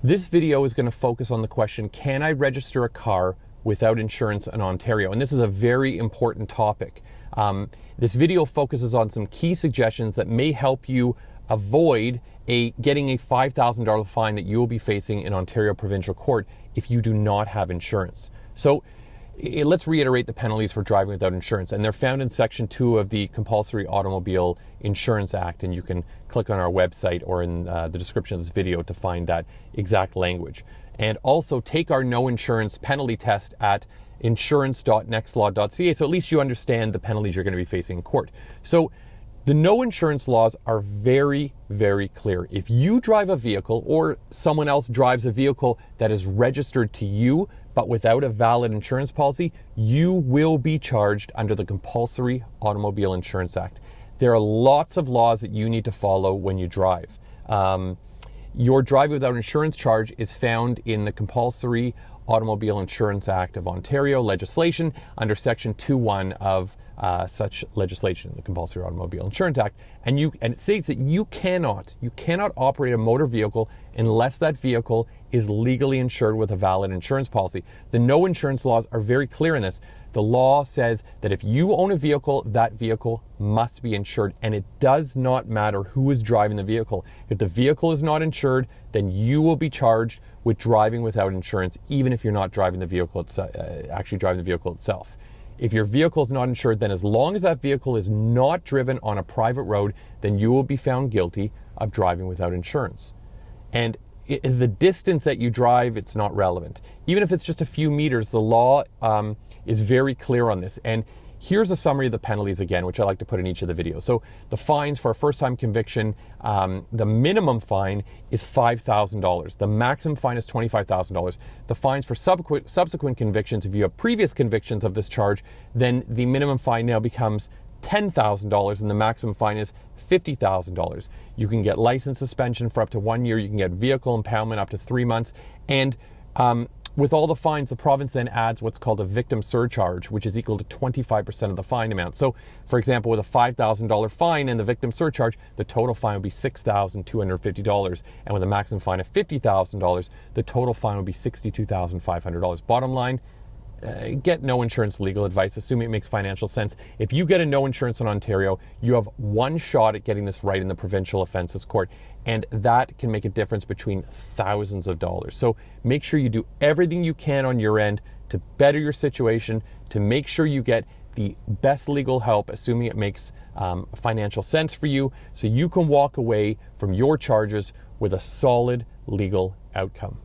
This video is going to focus on the question, can I register a car without insurance in Ontario? And this is a very important topic. This video focuses on some key suggestions that may help you avoid getting a $5,000 fine that you will be facing in Ontario Provincial Court if you do not have insurance. So let's reiterate the penalties for driving without insurance, and they're found in Section 2 of the Compulsory Automobile Insurance Act, and you can click on our website or in the description of this video to find that exact language. And also take our no insurance penalty test at insurance.nextlaw.ca, so at least you understand the penalties you're going to be facing in court. So the no insurance laws are very, very clear. If you drive a vehicle or someone else drives a vehicle that is registered to you but without a valid insurance policy, you will be charged under the Compulsory Automobile Insurance Act. There are lots of laws that you need to follow when you drive. Your driving without insurance charge is found in the Compulsory Automobile Insurance Act of Ontario legislation under Section 2.1 of such legislation, the Compulsory Automobile Insurance Act, and it states that you cannot operate a motor vehicle unless that vehicle is legally insured with a valid insurance policy. The no insurance laws are very clear in this. The law says that if you own a vehicle, that vehicle must be insured, and it does not matter who is driving the vehicle. If the vehicle is not insured, then you will be charged with driving without insurance, even if you're not driving the vehicle actually driving the vehicle itself. If your vehicle is not insured, then as long as that vehicle is not driven on a private road, then you will be found guilty of driving without insurance. And the distance that you drive, it's not relevant. Even if it's just a few meters, the law is very clear on this. And here's a summary of the penalties again, which I like to put in each of the videos. So the fines for a first-time conviction, the minimum fine is $5,000. The maximum fine is $25,000. The fines for subsequent convictions, if you have previous convictions of this charge, then the minimum fine now becomes $10,000 and the maximum fine is $50,000. You can get license suspension for up to 1 year. You can get vehicle impoundment up to 3 months. And with all the fines, the province then adds what's called a victim surcharge, which is equal to 25% of the fine amount. So, for example, with a $5,000 fine and the victim surcharge, the total fine would be $6,250. And with a maximum fine of $50,000, the total fine would be $62,500. Bottom line, get no insurance legal advice, assuming it makes financial sense. If you get a no insurance in Ontario, you have one shot at getting this right in the provincial offences court, and that can make a difference between thousands of dollars. So make sure you do everything you can on your end to better your situation, to make sure you get the best legal help, assuming it makes financial sense for you, so you can walk away from your charges with a solid legal outcome.